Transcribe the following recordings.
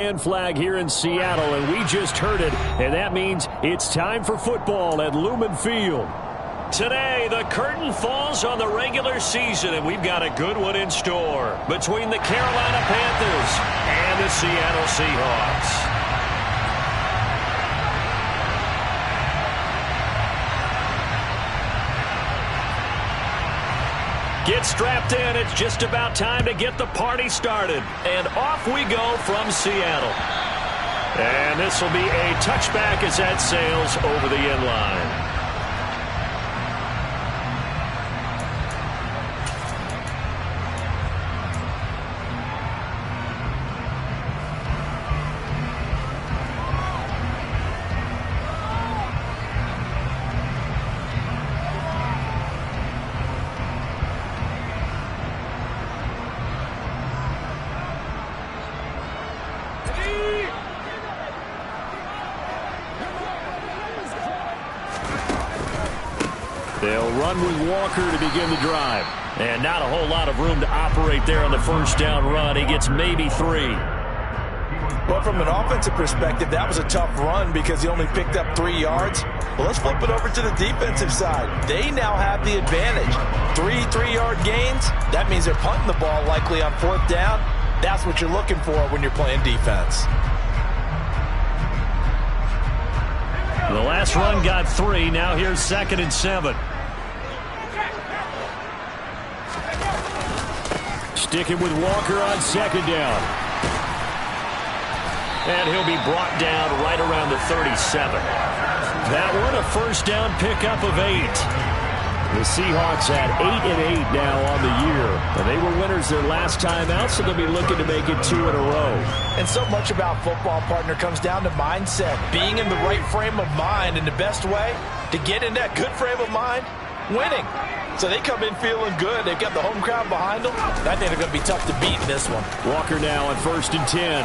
And flag here in Seattle, and we just heard it, and that means it's time for football at Lumen Field. Today, the curtain falls on the regular season, and we've got a good one in store between the Carolina Panthers and the Seattle Seahawks. Get strapped in. It's just about time to get the party started. And off we go from Seattle. And this will be a touchback as that sails over the end line. They'll run with Walker to begin the drive. And not a whole lot of room to operate there on the first down run. He gets maybe 3. But from an offensive perspective, that was a tough run because he only picked up 3 yards. Well, let's flip it over to the defensive side. They now have the advantage. 3 3-yard gains. That means they're punting the ball likely on 4th down. That's what you're looking for when you're playing defense. The last run got 3. Now here's 2nd and 7. Sticking with Walker on 2nd down. And he'll be brought down right around the 37. That one a first down pickup of 8. The Seahawks at 8-8 now on the year. And they were winners their last time out, so they'll be looking to make it 2 in a row. And so much about football, partner, comes down to mindset. Being in the right frame of mind, and the best way to get in that good frame of mind, winning. So they come in feeling good. They've got the home crowd behind them. I think they're going to be tough to beat in this one. Walker now on 1st and 10.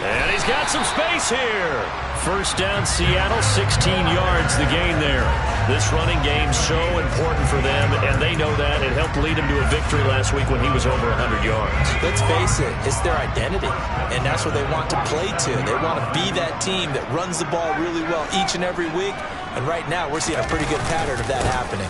And he's got some space here. First down, Seattle, 16 yards the gain there. This running game so important for them, and they know that. It helped lead him to a victory last week when he was over 100 yards. Let's face it, it's their identity, and that's what they want to play to. They want to be that team that runs the ball really well each and every week, and right now we're seeing a pretty good pattern of that happening.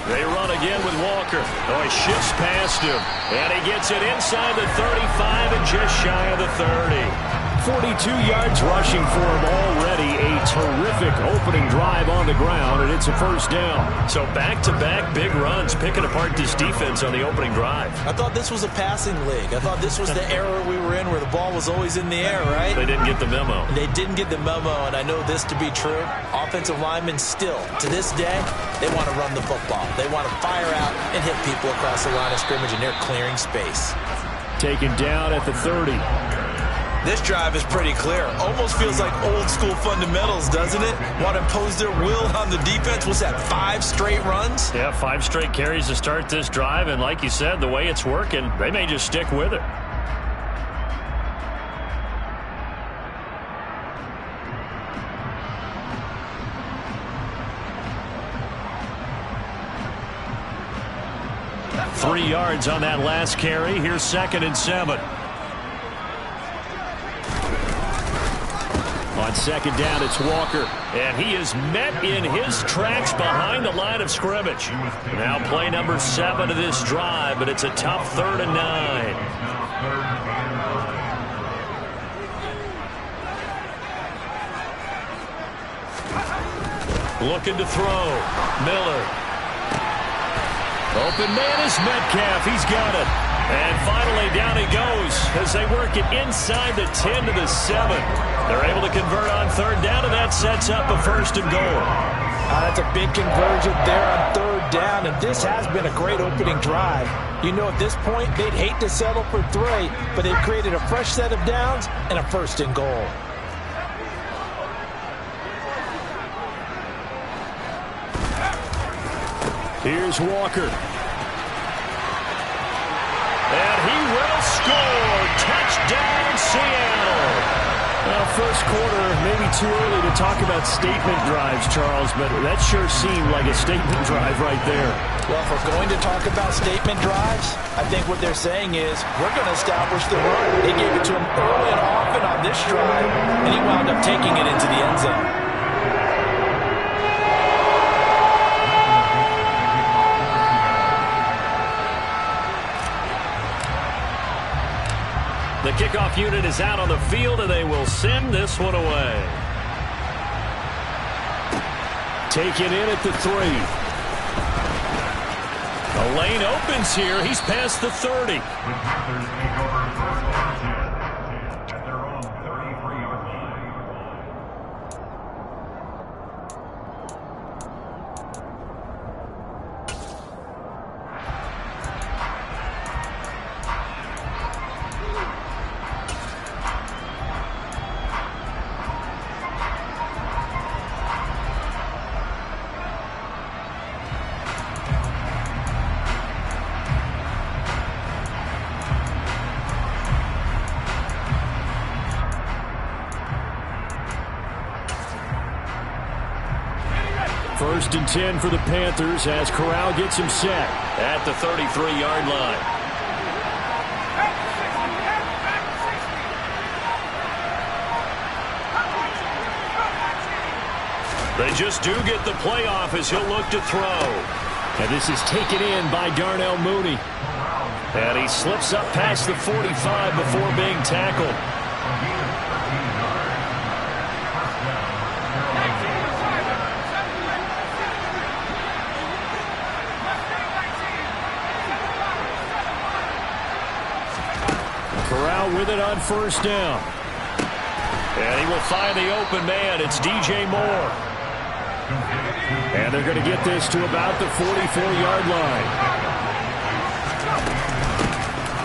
They run again with Walker. Oh, he shifts past him, and he gets it inside the 35 and just shy of the 30. 42 yards rushing for him already. A terrific opening drive on the ground, and it's a first down. So back-to-back big runs, picking apart this defense on the opening drive. I thought this was a passing league. I thought this was the era we were in where the ball was always in the air, right? They didn't get the memo. They didn't get the memo, and I know this to be true. Offensive linemen still, to this day, they want to run the football. They want to fire out and hit people across the line of scrimmage, and they're clearing space. Taken down at the 30. This drive is pretty clear. Almost feels like old school fundamentals, doesn't it? Want to impose their will on the defense. What's that, 5 straight runs? Yeah, 5 straight carries to start this drive. And like you said, the way it's working, they may just stick with it. Three yards on that last carry. Here's 2nd and 7. On 2nd down, it's Walker. And he is met in his tracks behind the line of scrimmage. Now play number 7 of this drive, but it's a tough 3rd and 9. Looking to throw. Miller. Open man is Metcalf. He's got it. And finally, down he goes as they work it inside the 10 to the 7. They're able to convert on 3rd down, and that sets up a 1st and goal. That's a big conversion there on 3rd down, and this has been a great opening drive. You know, at this point, they'd hate to settle for 3, but they've created a fresh set of downs and a 1st and goal. Here's Walker. And he will score. Touchdown, Seattle. first quarter, maybe too early to talk about statement drives, Charles, but that sure seemed like a statement drive right there. Well, if we're going to talk about statement drives, I think what they're saying is we're going to establish the run. They gave it to him early and often on this drive, and he wound up taking it into the end zone. The kickoff unit is out on the field, and they will send this one away. Taken in at the 3. The lane opens here. He's past the 30. First and 10 for the Panthers as Corral gets him set at the 33-yard line. They just do get the playoff as he'll look to throw. And this is taken in by Darnell Mooney. And he slips up past the 45 before being tackled. Corral with it on first down. And he will find the open man. It's DJ Moore. And they're going to get this to about the 44-yard line.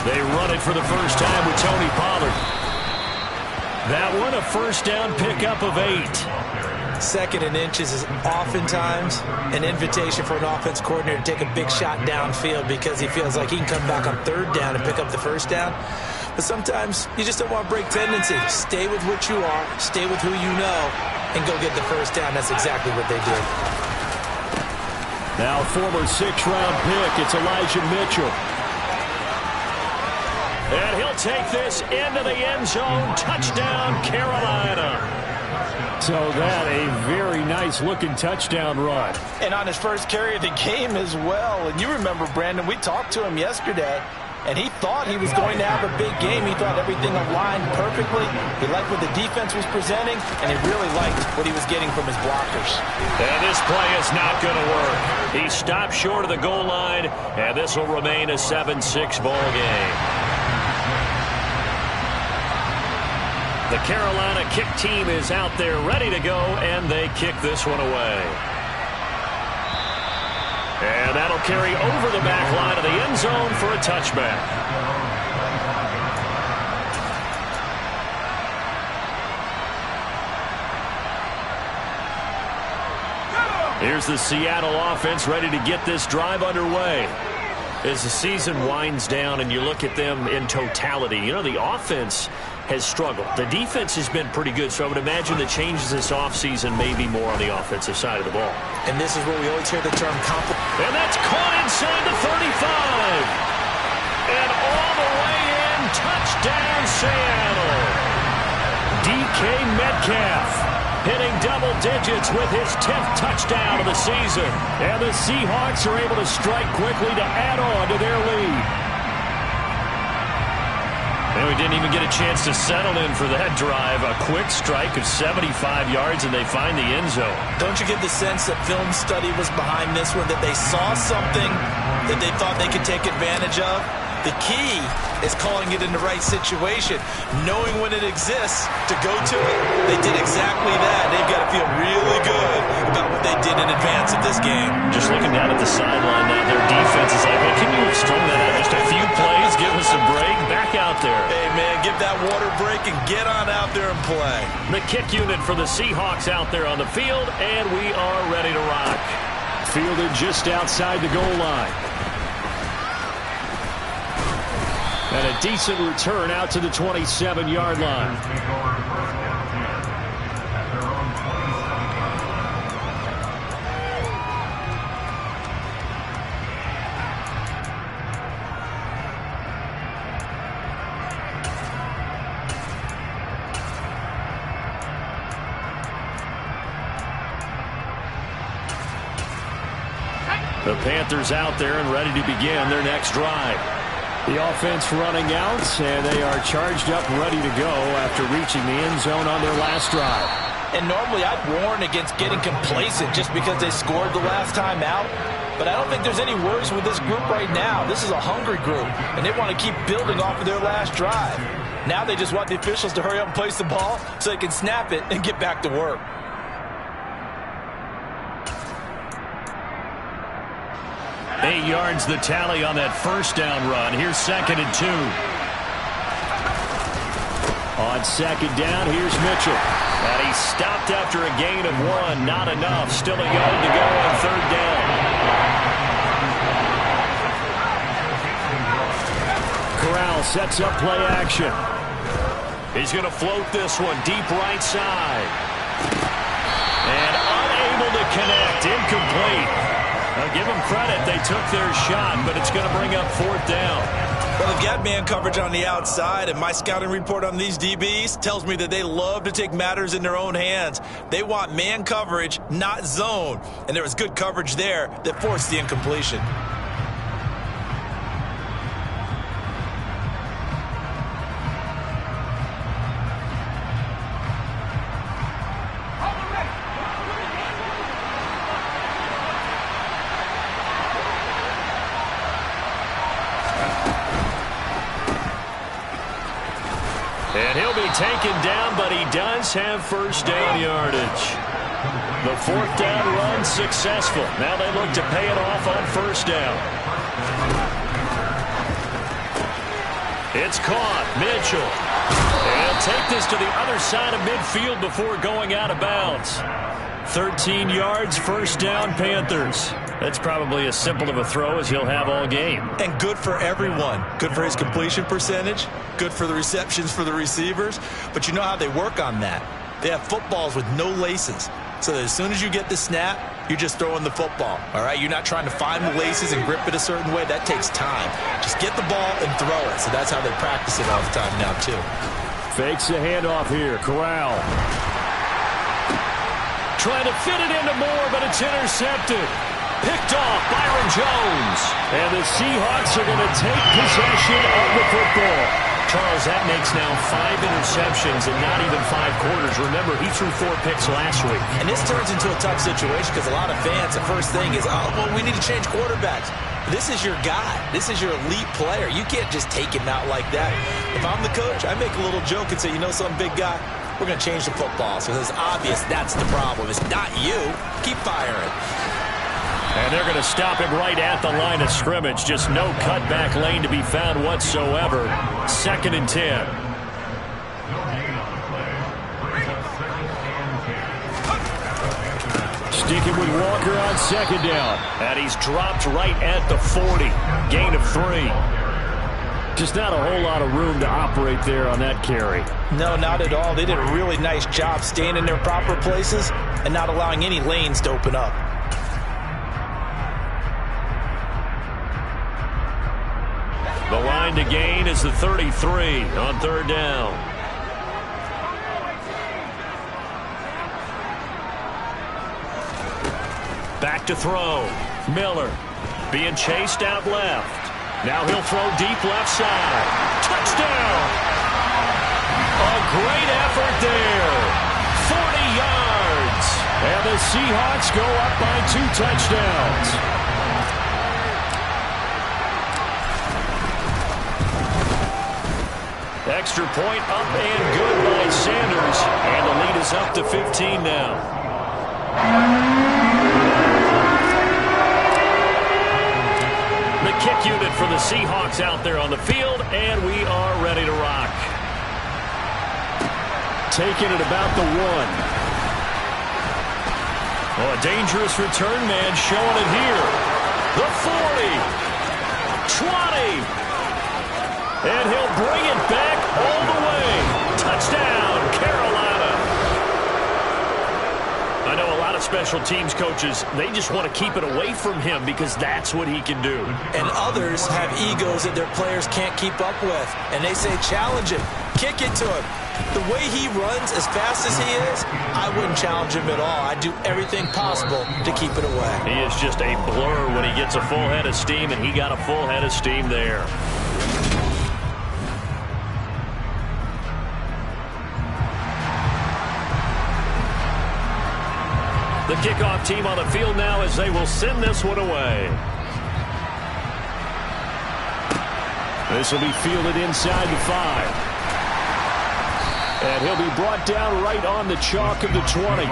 They run it for the first time with Tony Pollard. That one a first down pickup of 8. 2nd and inches is oftentimes an invitation for an offense coordinator to take a big shot downfield because he feels like he can come back on 3rd down and pick up the first down. But sometimes you just don't want to break tendency. Stay with what you are, stay with who you know, and go get the first down. That's exactly what they did. Now former 6th-round pick, it's Elijah Mitchell. And he'll take this into the end zone. Touchdown, Carolina. So that a very nice-looking touchdown run. And on his first carry of the game as well. And you remember, Brandon, we talked to him yesterday, and he thought he was going to have a big game. He thought everything aligned perfectly. He liked what the defense was presenting, and he really liked what he was getting from his blockers. And this play is not going to work. He stopped short of the goal line, and this will remain a 7-6 ball game. The Carolina kick team is out there ready to go, and they kick this one away. And that'll carry over the back line of the end zone for a touchback. Here's the Seattle offense ready to get this drive underway. As the season winds down and you look at them in totality, you know, the offense has struggled. The defense has been pretty good, so I would imagine the changes this offseason may be more on the offensive side of the ball. And this is where we always hear the term and that's caught inside the 35. And all the way in, touchdown Seattle. DK Metcalf hitting double digits with his 10th touchdown of the season. And the Seahawks are able to strike quickly to add on to their lead. And we didn't even get a chance to settle in for that drive. A quick strike of 75 yards, and they find the end zone. Don't you get the sense that film study was behind this one, that they saw something that they thought they could take advantage of? The key is calling it in the right situation, knowing when it exists to go to it. They did exactly that. They've got to feel really good about what they did in advance of this game. Just looking down at the sideline now, their defense is like, hey, can you have strung that out just a few plays, give us a break, back out there. Hey, man, give that water break and get on out there and play. The kick unit for the Seahawks out there on the field, and we are ready to rock. Fielded just outside the goal line. And a decent return out to the 27-yard line. The Panthers out there and ready to begin their next drive. The offense running out, and they are charged up, ready to go after reaching the end zone on their last drive. And normally I'd warn against getting complacent just because they scored the last time out. But I don't think there's any worries with this group right now. This is a hungry group, and they want to keep building off of their last drive. Now they just want the officials to hurry up and place the ball so they can snap it and get back to work. Eight yards the tally on that first down run. Here's 2nd and 2. On 2nd down, here's Mitchell. And he stopped after a gain of 1. Not enough. Still a yard to go on 3rd down. Corral sets up play action. He's going to float this one deep right side. And unable to connect. Incomplete. Now give them credit. They took their shot, but it's going to bring up 4th down. Well, they've got man coverage on the outside, and my scouting report on these DBs tells me that they love to take matters in their own hands. They want man coverage, not zone. And there was good coverage there that forced the incompletion. And he'll be taken down, but he does have first down yardage. The 4th down run successful. Now they look to pay it off on 1st down. It's caught. Mitchell. And he'll take this to the other side of midfield before going out of bounds. 13 yards, 1st down, Panthers. That's probably as simple of a throw as he'll have all game. And good for everyone. Good for his completion percentage. Good for the receptions for the receivers. But you know how they work on that. They have footballs with no laces. So that as soon as you get the snap, you're just throwing the football. All right? You're not trying to find the laces and grip it a certain way. That takes time. Just get the ball and throw it. So that's how they practice it all the time now, too. Fakes the handoff here. Corral. Trying to fit it into Moore, but it's intercepted. Picked off Byron Jones. And the Seahawks are going to take possession of the football. Charles, that makes now 5 interceptions in not even 5 quarters. Remember, he threw 4 picks last week. And this turns into a tough situation because a lot of fans, the first thing is, oh, well, we need to change quarterbacks. This is your guy. This is your elite player. You can't just take him out like that. If I'm the coach, I make a little joke and say, you know some big guy? We're going to change the football. So it's obvious that's the problem. It's not you. Keep firing. And they're going to stop him right at the line of scrimmage. Just no cutback lane to be found whatsoever. 2nd and 10. Sticking with Walker on 2nd down. And he's dropped right at the 40. Gain of 3. Just not a whole lot of room to operate there on that carry. No, not at all. They did a really nice job staying in their proper places and not allowing any lanes to open up. The line to gain is the 33 on 3rd down. Back to throw. Miller being chased out left. Now he'll throw deep left side. Touchdown! A great effort there. 40 yards. And the Seahawks go up by 2 touchdowns. Extra point up and good by Sanders. And the lead is up to 15 now. The kick unit for the Seahawks out there on the field, and we are ready to rock. Taking it about the 1. Oh, a dangerous return man showing it here. The 40. 20. And he'll bring it back all the way. Touchdown, Carolina. I know a lot of special teams coaches, they just want to keep it away from him because that's what he can do. And others have egos that their players can't keep up with. And they say challenge him. Kick it to him. The way he runs as fast as he is, I wouldn't challenge him at all. I'd do everything possible to keep it away. He is just a blur when he gets a full head of steam, and he got a full head of steam there. The kickoff team on the field now as they will send this one away. This will be fielded inside the 5. And he'll be brought down right on the chalk of the 20.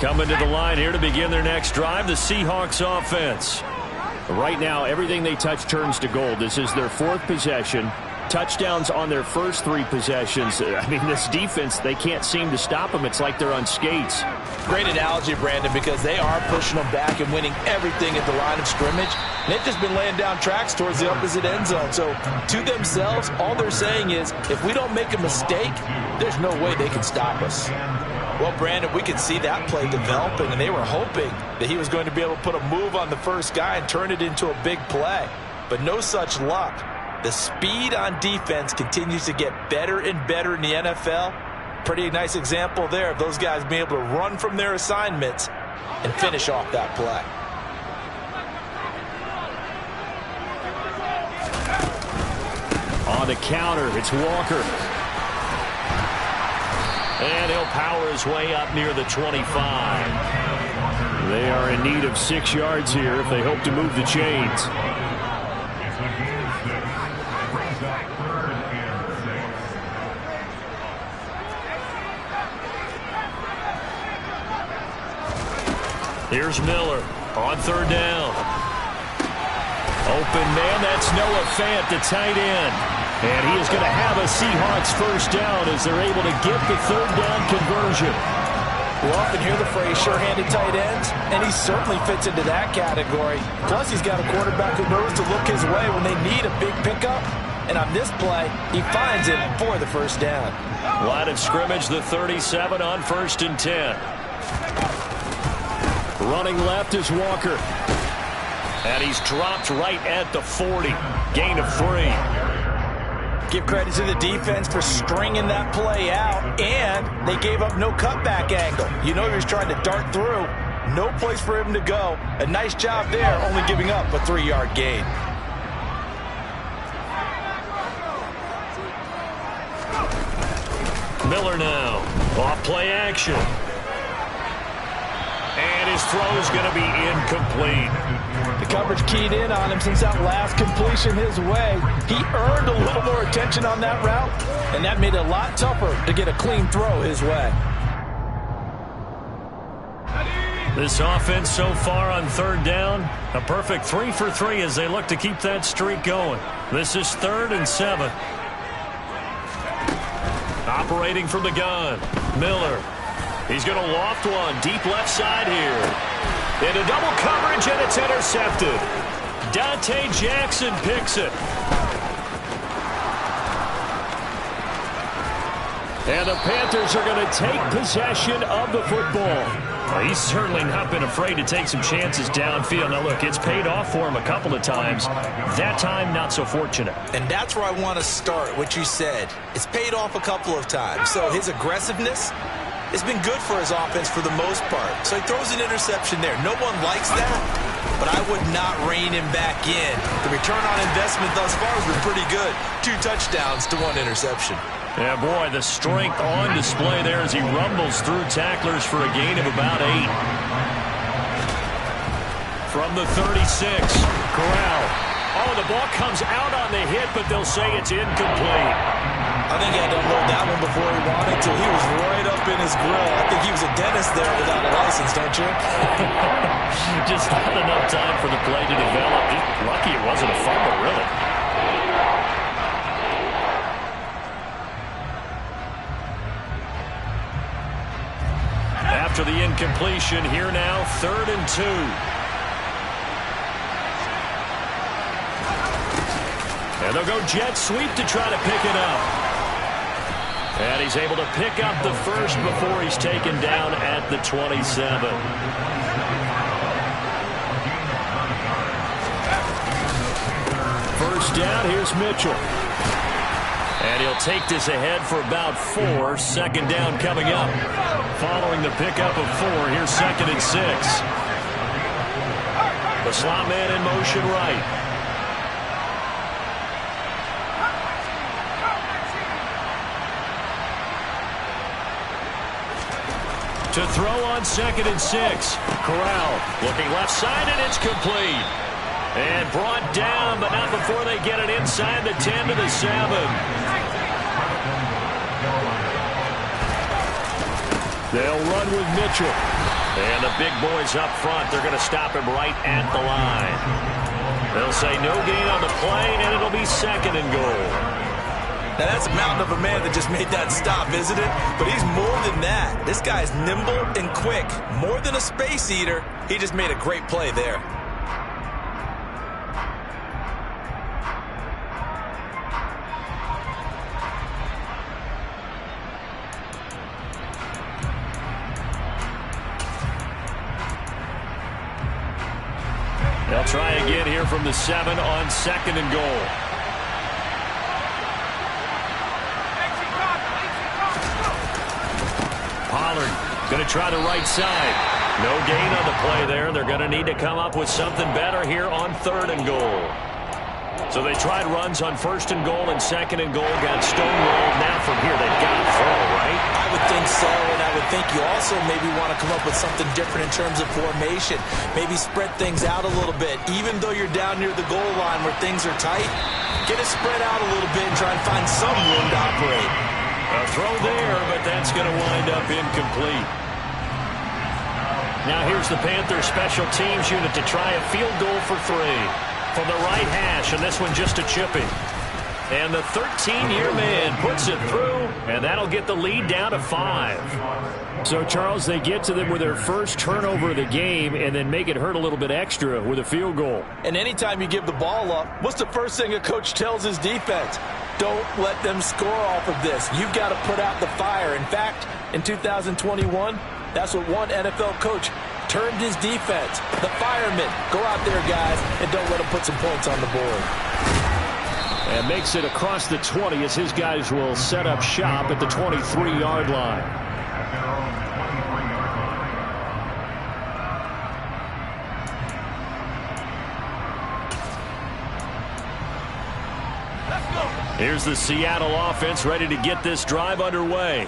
Coming to the line here to begin their next drive, the Seahawks offense. Right now, everything they touch turns to gold. This is their 4th possession. Touchdowns on their first 3 possessions. I mean, this defense, they can't seem to stop them. It's like they're on skates. Great analogy, Brandon, because they are pushing them back and winning everything at the line of scrimmage. And they've just been laying down tracks towards the opposite end zone. So, to themselves, all they're saying is, if we don't make a mistake, there's no way they can stop us. Well, Brandon, we could see that play developing, and they were hoping that he was going to be able to put a move on the first guy and turn it into a big play. But no such luck. The speed on defense continues to get better and better in the NFL. Pretty nice example there of those guys being able to run from their assignments and finish off that play. On the counter, it's Walker. And he'll power his way up near the 25. They are in need of 6 yards here if they hope to move the chains. Here's Miller on 3rd down. Open man, that's Noah Fant, the tight end. And he is going to have a Seahawks first down as they're able to get the 3rd down conversion. We often hear the phrase sure-handed tight ends, and he certainly fits into that category. Plus, he's got a quarterback who knows to look his way when they need a big pickup. And on this play, he finds it for the first down. Line of scrimmage, the 37 on 1st and 10. Running left is Walker. And he's dropped right at the 40. Gain of 3. Give credit to the defense for stringing that play out, and they gave up no cutback angle. You know he was trying to dart through. No place for him to go. A nice job there, only giving up a 3-yard gain. Miller now. Off play action. And his throw is going to be incomplete. The coverage keyed in on him since that last completion his way. He earned a little more attention on that route, and that made it a lot tougher to get a clean throw his way. This offense so far on 3rd down, a perfect 3 for 3 as they look to keep that streak going. This is 3rd and 7. Operating from the gun, Miller. He's going to loft one deep left side here. Into double coverage, and it's intercepted. Dante Jackson picks it. And the Panthers are going to take possession of the football. Well, he's certainly not been afraid to take some chances downfield. Now, look, it's paid off for him a couple of times. That time, not so fortunate. And that's where I want to start, what you said. It's paid off a couple of times. So his aggressiveness has been good for his offense for the most part. So he throws an interception there. No one likes that, but I would not rein him back in. The return on investment thus far has been pretty good. 2 touchdowns to 1 interception. Yeah, boy, the strength on display there as he rumbles through tacklers for a gain of about 8. From the 36, Corral. Oh, the ball comes out on the hit, but they'll say it's incomplete. I think he had to unload that one before he wanted to. He was right up in his grill. I think he was a dentist there without a license, don't you? Just not enough time for the play to develop. Lucky it wasn't a fumble, really. After the incompletion, here now, 3rd and 2. And they'll go jet sweep to try to pick it up. And he's able to pick up the first before he's taken down at the 27. First down, here's Mitchell. And he'll take this ahead for about 4. Second down coming up. Following the pickup of 4, here's 2nd and 6. The slot man in motion right. To throw on 2nd and 6. Corral looking left side, and it's complete. And brought down, but not before they get it inside the 10 to the 7. They'll run with Mitchell. And the big boys up front, they're going to stop him right at the line. They'll say no gain on the play, and it'll be 2nd and goal. Now, that's a mountain of a man that just made that stop, isn't it? But he's more than that. This guy's nimble and quick. More than a space eater. He just made a great play there. They'll try again here from the 7 on 2nd and goal. Pollard going to try the right side. No gain on the play there. They're going to need to come up with something better here on 3rd and goal. So they tried runs on 1st and goal and 2nd and goal. Got stonewalled. Now from here they've got to throw, right? I would think so, and I would think you also maybe want to come up with something different in terms of formation. Maybe spread things out a little bit. Even though you're down near the goal line where things are tight, get it spread out a little bit and try and find some room to operate. A throw there, but that's going to wind up incomplete. Now here's the Panthers special teams unit to try a field goal for 3 from the right hash, and this one just a chipping. And the 13-year man puts it through, and that'll get the lead down to 5. So, Charles, they get to them with their first turnover of the game and then make it hurt a little bit extra with a field goal. And anytime you give the ball up, what's the first thing a coach tells his defense? Don't let them score off of this. You've got to put out the fire. In fact, in 2021, that's what one NFL coach termed his defense. The firemen. Go out there, guys, and don't let them put some points on the board. And makes it across the 20 as his guys will set up shop at the 23-yard line. Here's the Seattle offense ready to get this drive underway.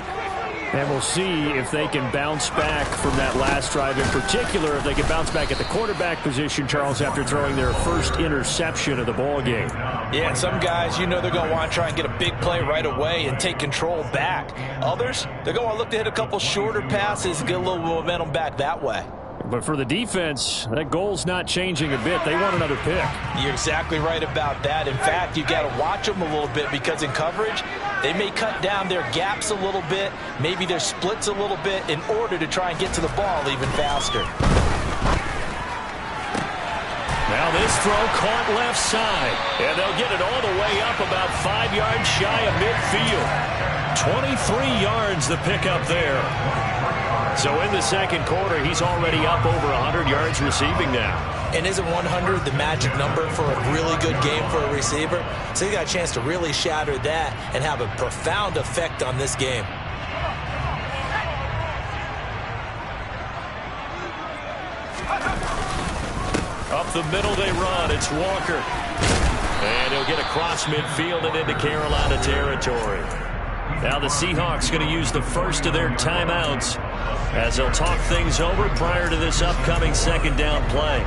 And we'll see if they can bounce back from that last drive. In particular, if they can bounce back at the quarterback position, Charles, after throwing their first interception of the ball game. Yeah, and some guys, you know they're going to want to try and get a big play right away and take control back. Others, they're going to look to hit a couple shorter passes and get a little momentum back that way. But for the defense, that goal's not changing a bit. They want another pick. You're exactly right about that. In fact, you've got to watch them a little bit because in coverage, they may cut down their gaps a little bit, maybe their splits a little bit in order to try and get to the ball even faster. Now this throw caught left side, and they'll get it all the way up about 5 yards shy of midfield. 23 yards the pickup there. So in the second quarter, he's already up over 100 yards receiving now. And isn't 100 the magic number for a really good game for a receiver? So you got a chance to really shatter that and have a profound effect on this game. Up the middle they run. It's Walker. And he'll get across midfield and into Carolina territory. Now the Seahawks going to use the first of their timeouts as they'll talk things over prior to this upcoming second down play.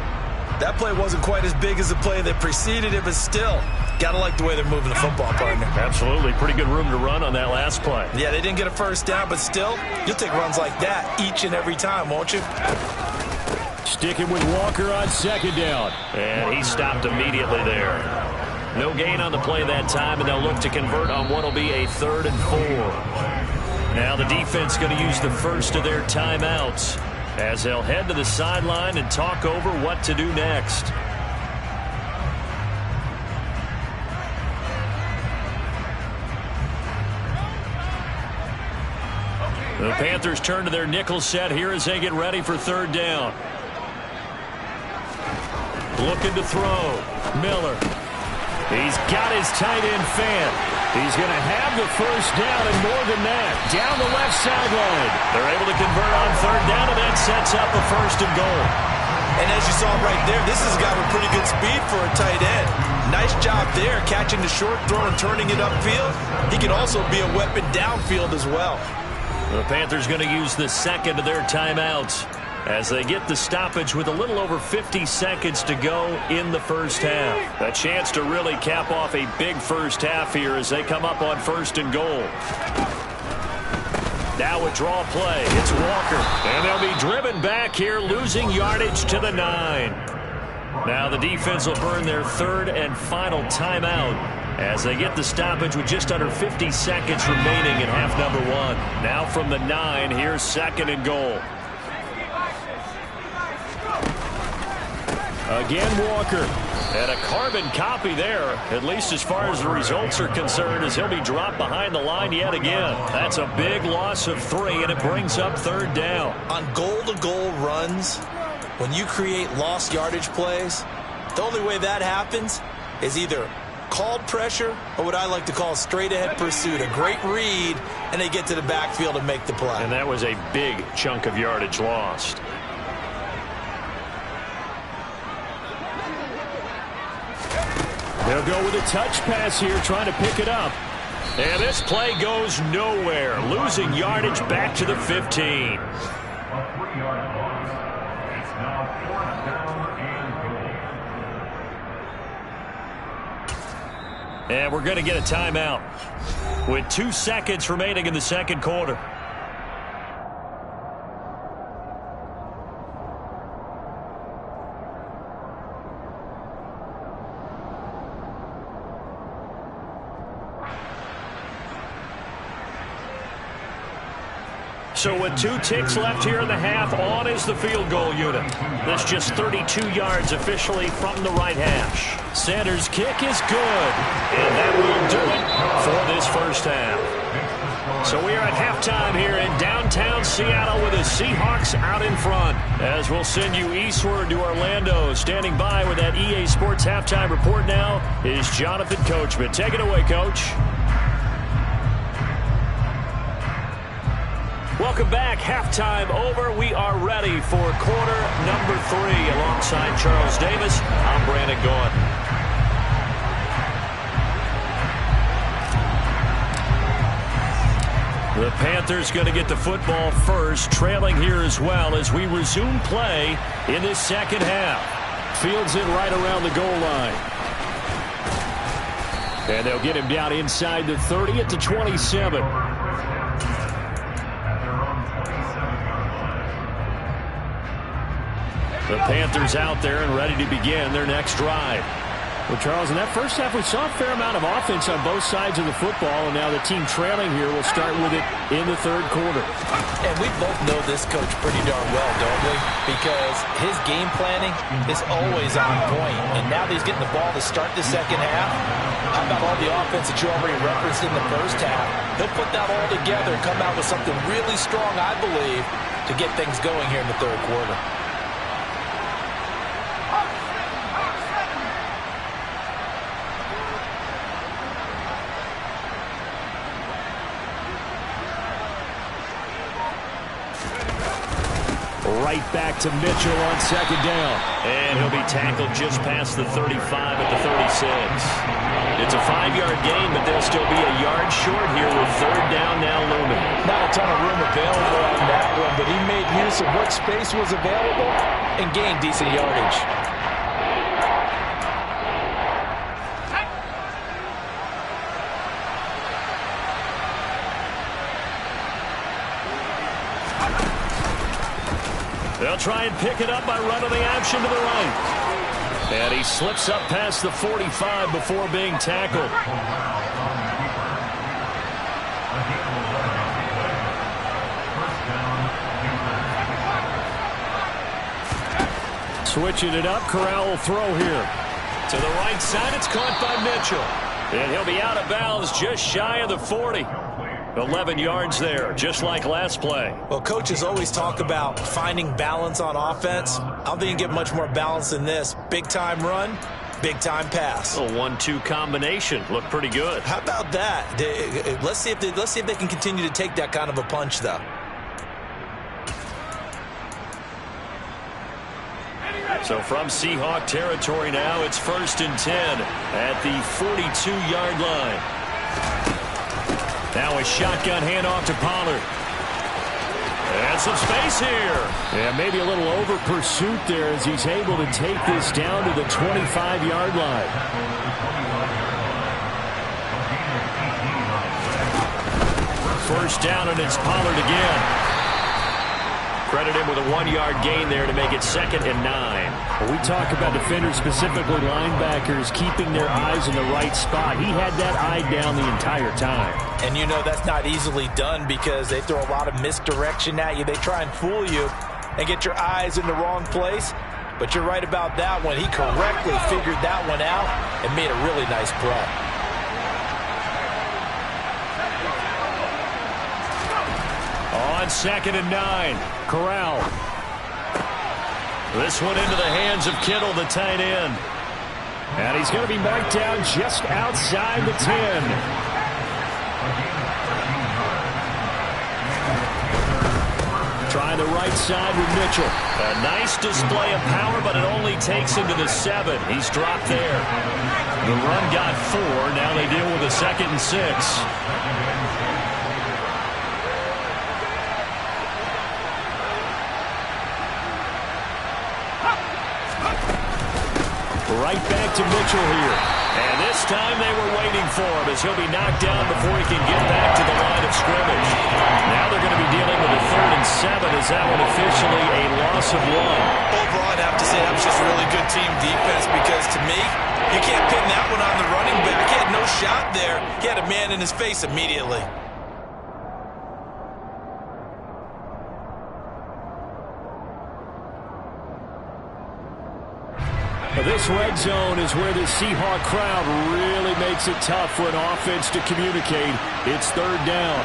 That play wasn't quite as big as the play that preceded it, but still, got to like the way they're moving the football, partner. Absolutely. Pretty good room to run on that last play. Yeah, they didn't get a first down, but still, you'll take runs like that each and every time, won't you? Sticking with Walker on second down. And he stopped immediately there. No gain on the play that time, and they'll look to convert on what will be a 3rd and 4. Now the defense going to use the first of their timeouts as they'll head to the sideline and talk over what to do next. The Panthers turn to their nickel set here as they get ready for third down. Looking to throw. Miller. He's got his tight end fan. He's going to have the first down and more than that. Down the left sideline. They're able to convert on third down, and that sets up a first and goal. And as you saw right there, this is a guy with pretty good speed for a tight end. Nice job there, catching the short throw and turning it upfield. He can also be a weapon downfield as well. The Panthers going to use the second of their timeouts as they get the stoppage with a little over 50 seconds to go in the first half. A chance to really cap off a big first half here as they come up on first and goal. Now a draw play. It's Walker. And they'll be driven back here, losing yardage to the 9. Now the defense will burn their third and final timeout as they get the stoppage with just under 50 seconds remaining in half number 1. Now from the 9, here's second and goal. Again, Walker. And a carbon copy there, at least as far as the results are concerned, as he'll be dropped behind the line yet again. That's a big loss of 3, and it brings up third down. On goal-to-goal runs, when you create lost yardage plays, the only way that happens is either called pressure or what I like to call straight-ahead pursuit. A great read, and they get to the backfield and make the play. And that was a big chunk of yardage lost. They'll go with a touch pass here, trying to pick it up. And this play goes nowhere, losing yardage back to the 15. And we're going to get a timeout with 2 seconds remaining in the second quarter. So with 2 ticks left here in the half, on is the field goal unit. That's just 32 yards officially from the right hash. Sanders' kick is good, and that will do it for this first half. So we are at halftime here in downtown Seattle with the Seahawks out in front. As we'll send you eastward to Orlando. Standing by with that EA Sports halftime report now is Jonathan Coachman. Take it away, Coach. Welcome back. Halftime over. We are ready for quarter number 3. Alongside Charles Davis, I'm Brandon Gaudin. The Panthers going to get the football first, trailing here as well as we resume play in this second half. Fields it right around the goal line. And they'll get him down inside the 30 at the 27. The Panthers out there and ready to begin their next drive. Well, Charles, in that first half, we saw a fair amount of offense on both sides of the football, and now the team trailing here will start with it in the third quarter. And we both know this coach pretty darn well, don't we? Because his game planning is always on point, and now that he's getting the ball to start the second half, how about all the offense that you already referenced in the first half? He'll put that all together and come out with something really strong, I believe, to get things going here in the third quarter. Right back to Mitchell on second down. And he'll be tackled just past the 35 at the 36. It's a 5-yard gain, but they'll still be a yard short here with third down now looming. Not a ton of room available on that one, but he made use of what space was available and gained decent yardage. They'll try and pick it up by running the option to the right. And he slips up past the 45 before being tackled. Switching it up, Corral will throw here. To the right side, it's caught by Mitchell. And he'll be out of bounds just shy of the 40. 11 yards there, just like last play. Well, coaches always talk about finding balance on offense. I don't think you get much more balance than this. Big-time run, big-time pass. A 1-2 combination. Looked pretty good. How about that? Let's see if they can continue to take that kind of a punch, though. So from Seahawk territory now, it's 1st and 10 at the 42-yard line. Now a shotgun handoff to Pollard. And some space here. Yeah, maybe a little over pursuit there as he's able to take this down to the 25-yard line. First down, and it's Pollard again. Credit him with a 1-yard gain there to make it 2nd and 9. When we talk about defenders, specifically linebackers, keeping their eyes in the right spot, he had that eye down the entire time. And you know that's not easily done because they throw a lot of misdirection at you. They try and fool you and get your eyes in the wrong place. But you're right about that one. He correctly figured that one out and made a really nice play. On 2nd and 9, Corral. This one into the hands of Kittle, the tight end. And he's going to be marked down just outside the 10. Trying the right side with Mitchell. A nice display of power, but it only takes him to the 7. He's dropped there. The run got 4. Now they deal with a 2nd and 6. Right back to Mitchell here. And this time they were waiting for him as he'll be knocked down before he can get back to the line of scrimmage. Now they're going to be dealing with a 3rd and 7. Is that one officially a loss of 1? Overall, I'd have to say that was just really good team defense because to me, you can't pin that one on the running back. He had no shot there. He had a man in his face immediately. This red zone is where the Seahawk crowd really makes it tough for an offense to communicate. It's 3rd down.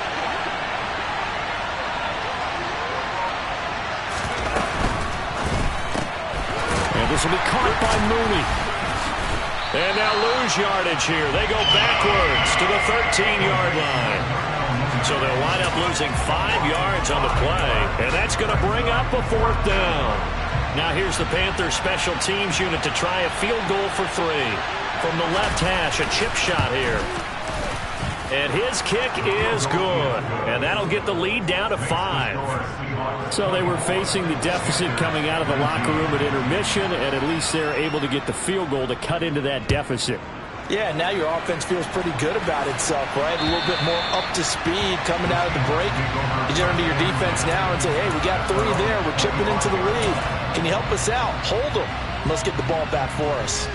And this will be caught by Mooney. And now lose yardage here. They go backwards to the 13-yard line. So they'll wind up losing 5 yards on the play. And that's going to bring up a 4th down. Now here's the Panthers special teams unit to try a field goal for 3. From the left hash, a chip shot here. And his kick is good. And that'll get the lead down to 5. So they were facing the deficit coming out of the locker room at intermission, and at least they're able to get the field goal to cut into that deficit. Yeah, now your offense feels pretty good about itself, right? A little bit more up to speed coming out of the break. You turn to your defense now and say, hey, we got 3 there. We're chipping into the lead. Can you help us out? Hold them. Let's get the ball back for us.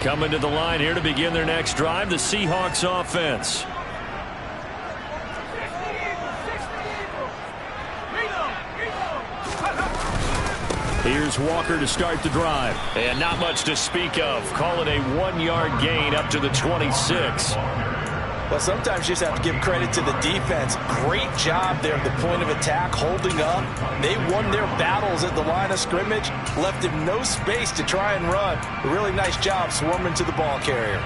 Coming to the line here to begin their next drive, the Seahawks offense. Here's Walker to start the drive. And not much to speak of. Call it a 1-yard gain up to the 26. Well, sometimes you just have to give credit to the defense. Great job there at the point of attack, holding up. They won their battles at the line of scrimmage, left him no space to try and run. A really nice job swarming to the ball carrier.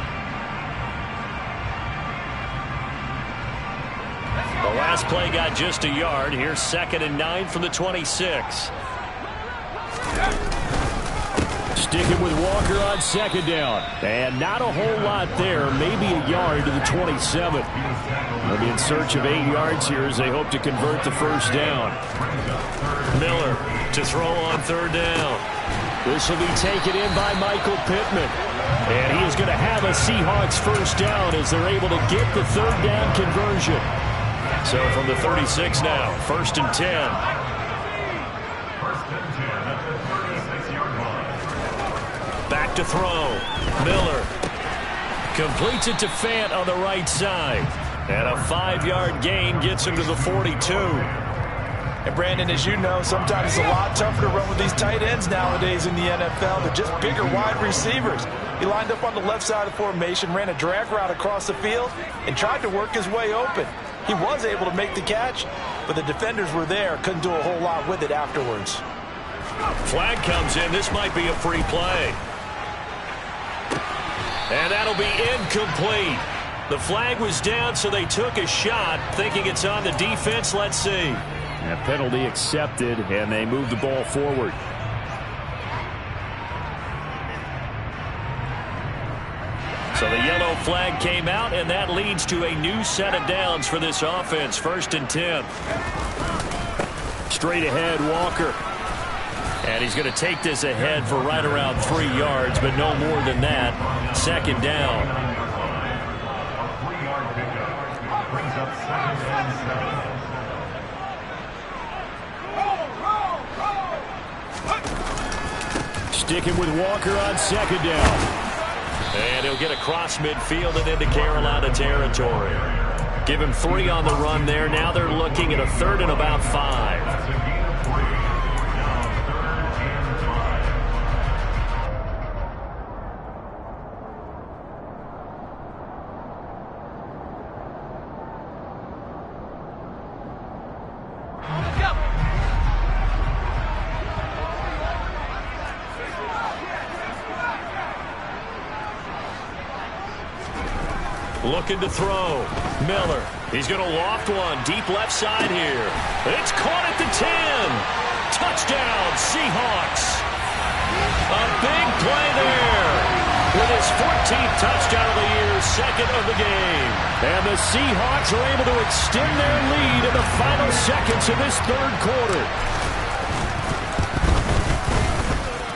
The last play got just a yard. Here's 2nd and 9 from the 26. Sticking with Walker on 2nd down. And not a whole lot there. Maybe a yard to the 27. They'll be in search of 8 yards here as they hope to convert the 1st down. Miller to throw on 3rd down. This will be taken in by Michael Pittman. And he is going to have a Seahawks 1st down as they're able to get the 3rd down conversion. So from the 36 now, 1st and 10. Back to throw. Miller completes it to Fant on the right side. And a 5-yard gain gets him to the 42. And Brandon, as you know, sometimes it's a lot tougher to run with these tight ends nowadays in the NFL. They're just bigger wide receivers. He lined up on the left side of the formation, ran a drag route across the field, and tried to work his way open. He was able to make the catch, but the defenders were there, couldn't do a whole lot with it afterwards. Flag comes in. This might be a free play. And that'll be incomplete. The flag was down, so they took a shot, thinking it's on the defense. Let's see. A penalty accepted, and they move the ball forward. So the yellow flag came out, and that leads to a new set of downs for this offense. 1st and 10. Straight ahead, Walker. And he's going to take this ahead for right around 3 yards, but no more than that. 2nd down. Sticking with Walker on 2nd down. And he'll get across midfield and into Carolina territory. Give him 3 on the run there. Now they're looking at a 3rd and about 5. Looking to throw. Miller. He's going to loft one. Deep left side here. It's caught at the 10. Touchdown, Seahawks. A big play there. With his 14th touchdown of the year, 2nd of the game. And the Seahawks are able to extend their lead in the final seconds of this 3rd quarter.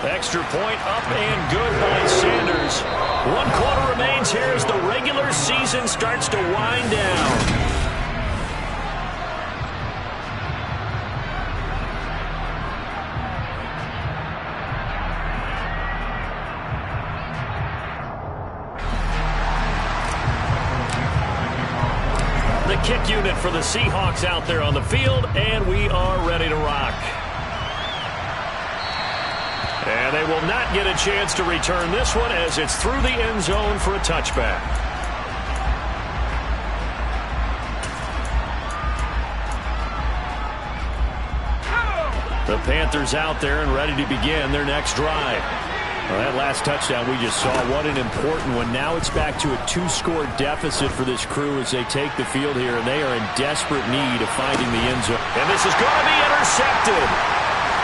Extra point up and good by Sanders. 1 quarter remains here as the regular season starts to wind down. The kick unit for the Seahawks out there on the field, and we are ready to rock. And they will not get a chance to return this one as it's through the end zone for a touchback. The Panthers out there and ready to begin their next drive. Well, that last touchdown we just saw, what an important one. Now it's back to a 2-score deficit for this crew as they take the field here, and they are in desperate need of finding the end zone. And this is going to be intercepted.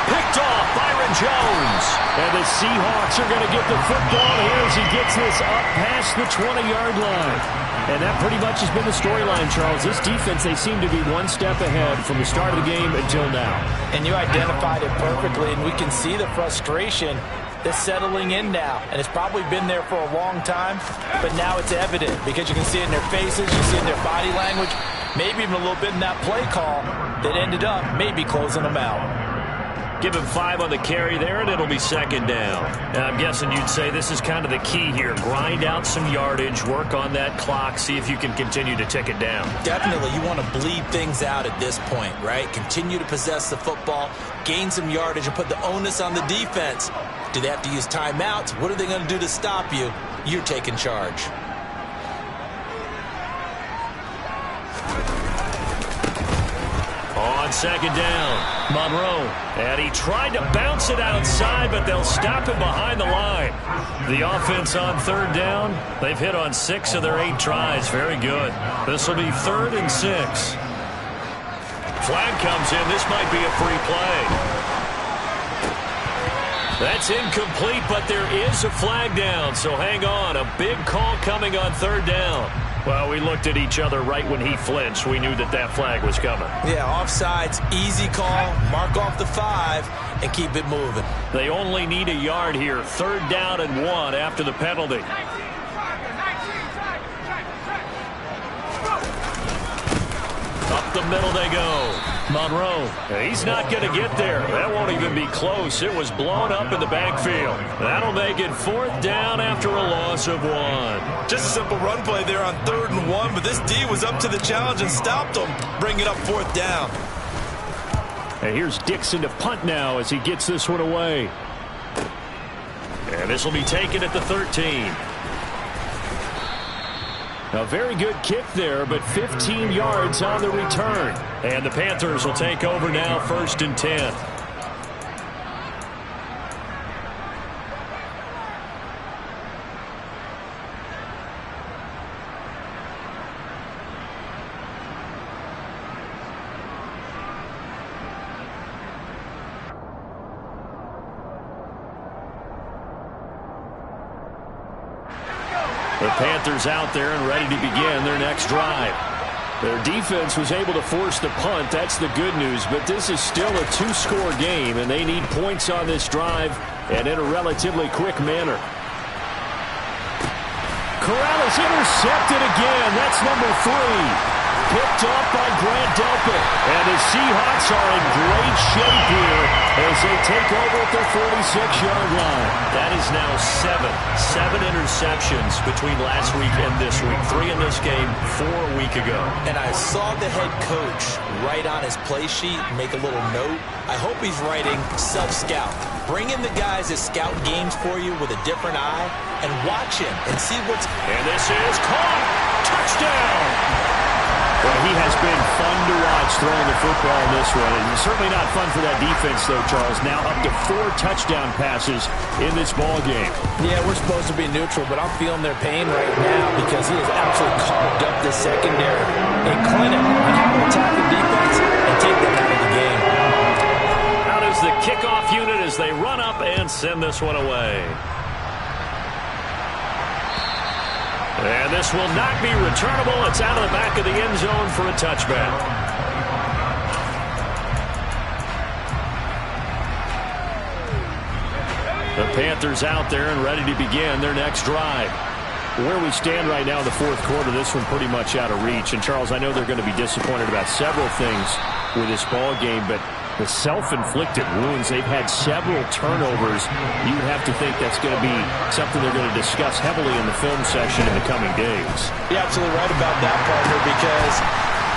Picked off Byron Jones. And the Seahawks are going to get the football here as he gets this up past the 20-yard line. And that pretty much has been the storyline, Charles. This defense, they seem to be 1 step ahead from the start of the game until now. And you identified it perfectly, and we can see the frustration that's settling in now. And it's probably been there for a long time, but now it's evident because you can see it in their faces, you see it in their body language, maybe even a little bit in that play call that ended up maybe closing them out. Give him 5 on the carry there, and it'll be 2nd down. Now, I'm guessing you'd say this is kind of the key here. Grind out some yardage, work on that clock, see if you can continue to tick it down. Definitely, you want to bleed things out at this point, right? Continue to possess the football, gain some yardage, and put the onus on the defense. Do they have to use timeouts? What are they going to do to stop you? You're taking charge. On 2nd down, Monroe. And he tried to bounce it outside, but they'll stop him behind the line. The offense on 3rd down, they've hit on 6 of their 8 tries. Very good. This will be 3rd and 6. Flag comes in. This might be a free play. That's incomplete, but there is a flag down, so hang on. A big call coming on 3rd down. Well, we looked at each other right when he flinched. We knew that that flag was coming. Yeah, offsides, easy call, mark off the 5, and keep it moving. They only need a yard here. 3rd down and 1 after the penalty. Up the middle they go. Monroe, he's not going to get there. That won't even be close. It was blown up in the backfield. That'll make it 4th down after a loss of 1. Just a simple run play there on 3rd and 1, but this D was up to the challenge and stopped them. Bring it up 4th down. And here's Dixon to punt now as he gets this one away. And this will be taken at the 13. A very good kick there, but 15 yards on the return. And the Panthers will take over now, 1st and 10. The Panthers out there and ready to begin their next drive. Their defense was able to force the punt. That's the good news, but this is still a 2-score game, and they need points on this drive and in a relatively quick manner. Corral is intercepted again. That's number 3. Picked up by Grant Delpit. And the Seahawks are in great shape here as they take over at their 46-yard line. That is now 7 interceptions between last week and this week. 3 in this game, 4 a week ago. And I saw the head coach write on his play sheet, make a little note. I hope he's writing self-scout. Bring in the guys that scout games for you with a different eye and watch him and see what's... And this is caught. Touchdown. Well, he has been fun to watch throwing the football in this one. And certainly not fun for that defense, though, Charles. Now up to 4 touchdown passes in this ball game. Yeah, we're supposed to be neutral, but I'm feeling their pain right now because he has absolutely carved up this secondary. A clinic on how to attack the defense and take them out of the game. Out is the kickoff unit as they run up and send this one away. And this will not be returnable. It's out of the back of the end zone for a touchback. The Panthers out there and ready to begin their next drive. Where we stand right now in the 4th quarter, this one pretty much out of reach. And, Charles, I know they're going to be disappointed about several things with this ball game, but the self-inflicted wounds, they've had several turnovers. You have to think that's going to be something they're going to discuss heavily in the film section in the coming days. You're absolutely right about that, partner, because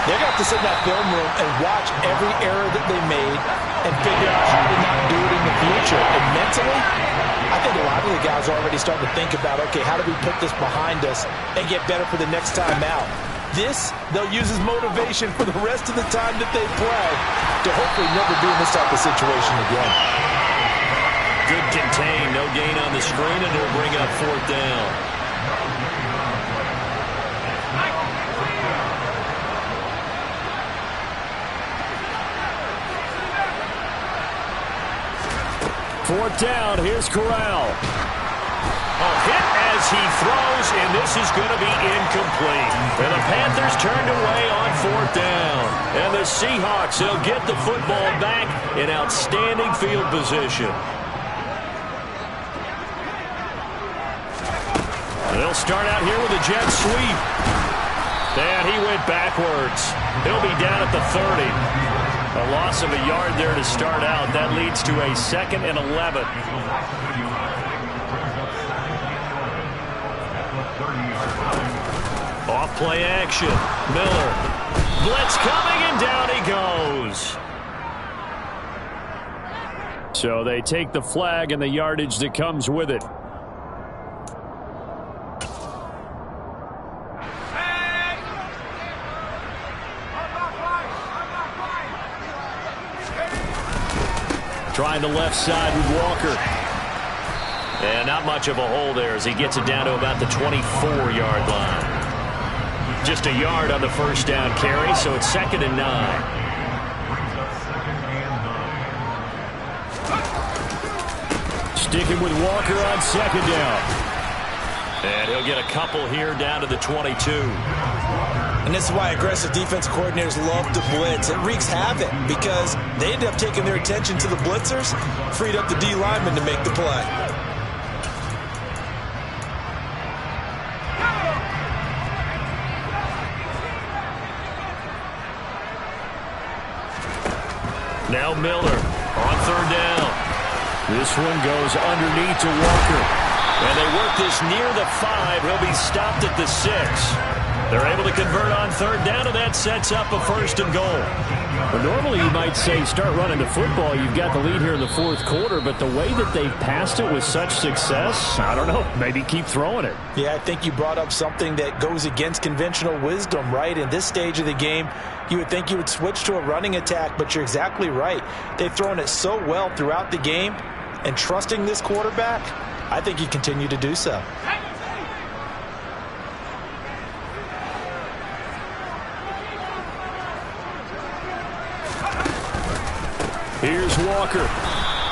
they're going to have to sit in that film room and watch every error that they made and figure out how to not do it in the future. And mentally, I think a lot of the guys are already starting to think about, okay, how do we put this behind us and get better for the next time out? This, they'll use as motivation for the rest of the time that they play to hopefully never be in this type of situation again. Good contain, no gain on the screen, and they'll bring up 4th down. Fourth down, here's Corral. A hit as he throws, and this is going to be incomplete. And the Panthers turned away on 4th down. And the Seahawks, they'll get the football back in outstanding field position. They'll start out here with a jet sweep. And he went backwards. He'll be down at the 30. A loss of a yard there to start out. That leads to a 2nd and 11. Off play action. Miller. Blitz coming, and down he goes. So they take the flag and the yardage that comes with it. Trying the left side with Walker. And not much of a hole there as he gets it down to about the 24-yard line. Just a yard on the first down carry, so it's 2nd and 9. Sticking with Walker on 2nd down. And he'll get a couple here down to the 22. And this is why aggressive defense coordinators love to blitz. It wreaks havoc because they end up taking their attention to the blitzers, freed up the D lineman to make the play. Now Miller on 3rd down. This one goes underneath to Walker. And they work this near the 5. He'll be stopped at the 6. They're able to convert on third down, and that sets up a 1st and goal. Well, normally you might say start running the football. You've got the lead here in the 4th quarter, but the way that they've passed it with such success, I don't know, maybe keep throwing it. Yeah, I think you brought up something that goes against conventional wisdom, right? In this stage of the game, you would think you would switch to a running attack, but you're exactly right. They've thrown it so well throughout the game, and trusting this quarterback, I think you continue to do so. Here's Walker.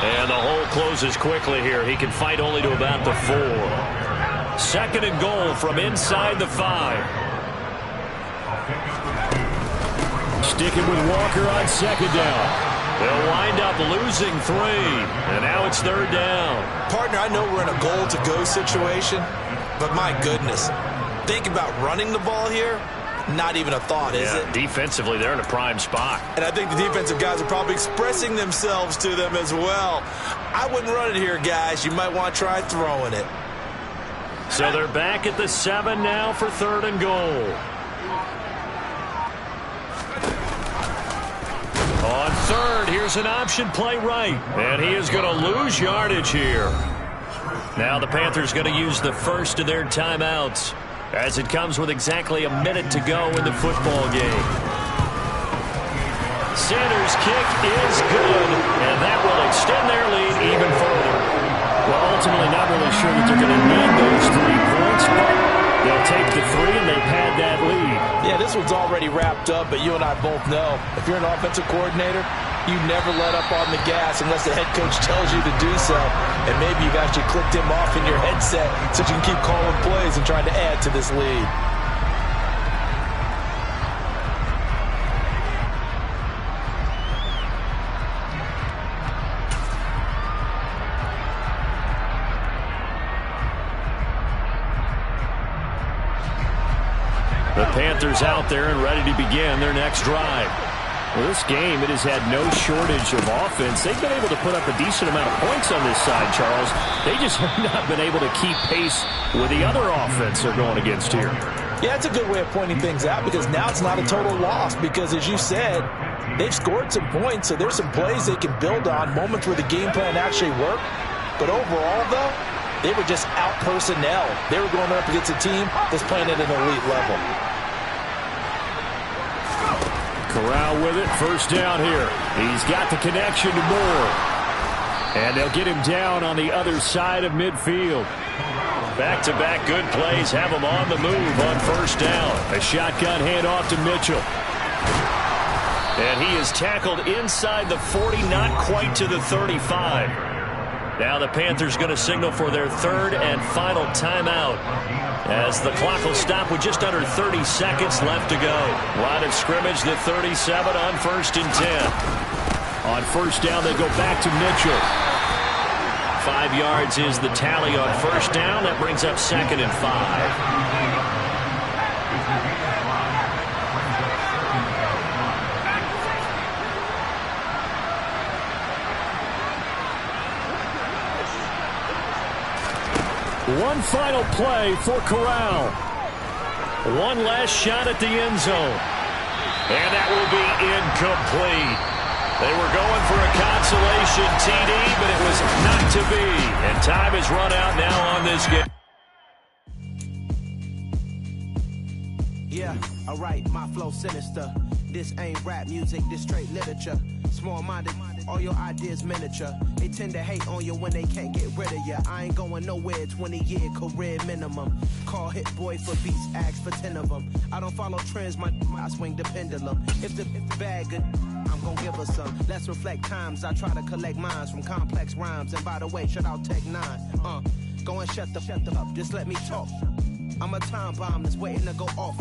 And the hole closes quickly here. He can fight only to about the 4. 2nd and goal from inside the 5. Sticking with Walker on 2nd down. They'll wind up losing 3. And now it's 3rd down. Partner, I know we're in a goal-to-go situation, but my goodness, think about running the ball here. Not even a thought, is it? Defensively, they're in a prime spot. And I think the defensive guys are probably expressing themselves to them as well. I wouldn't run it here, guys. You might want to try throwing it. So they're back at the 7 now for 3rd and goal. On 3rd, here's an option play right. And he is going to lose yardage here. Now the Panthers going to use the 1st of their timeouts, as it comes with exactly a minute to go in the football game. Sanders' kick is good, and that will extend their lead even further. Well, ultimately not really sure that they're going to need those 3 points, but they'll take the 3 and they've had that lead. Yeah, this one's already wrapped up, but you and I both know if you're an offensive coordinator, you never let up on the gas unless the head coach tells you to do so. And maybe you've actually clicked him off in your headset so you can keep calling plays and trying to add to this lead. The Panthers out there and ready to begin their next drive. Well, this game, it has had no shortage of offense. They've been able to put up a decent amount of points on this side, Charles. They just have not been able to keep pace with the other offense they're going against here. Yeah, it's a good way of pointing things out because now it's not a total loss because, as you said, they've scored some points, so there's some plays they can build on, moments where the game plan actually worked. But overall, though, they were just out personnel. They were going up against a team that's playing at an elite level. Corral with it, 1st down here. He's got the connection to Moore. And they'll get him down on the other side of midfield. Back-to-back good plays have him on the move on 1st down. A shotgun handoff to Mitchell. And he is tackled inside the 40, not quite to the 35. Now the Panthers going to signal for their 3rd and final timeout, as the clock will stop with just under 30 seconds left to go. Line of scrimmage, the 37 on 1st and 10. On 1st down, they go back to Mitchell. 5 yards is the tally on 1st down. That brings up 2nd and 5. One final play for Corral. One last shot at the end zone. And that will be incomplete. They were going for a consolation TD, but it was not to be. And time is run out now on this game. Yeah, alright, my flow sinister. This ain't rap music, this straight literature. Small-minded, all your ideas miniature. They tend to hate on you when they can't get rid of you. I ain't going nowhere, 20-year career minimum. Call Hit Boy for beats, ask for 10 of them. I don't follow trends, I swing the pendulum. If the bag good, I'm gonna give her some. Let's reflect times, I try to collect minds from complex rhymes. And by the way, shout out Tech 9. Go and shut the up, just let me talk. I'm a time bomb that's waiting to go off.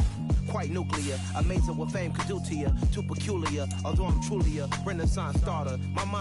Quite nuclear, amazing what fame could do to you. Too peculiar, although I'm truly a Renaissance starter. My mind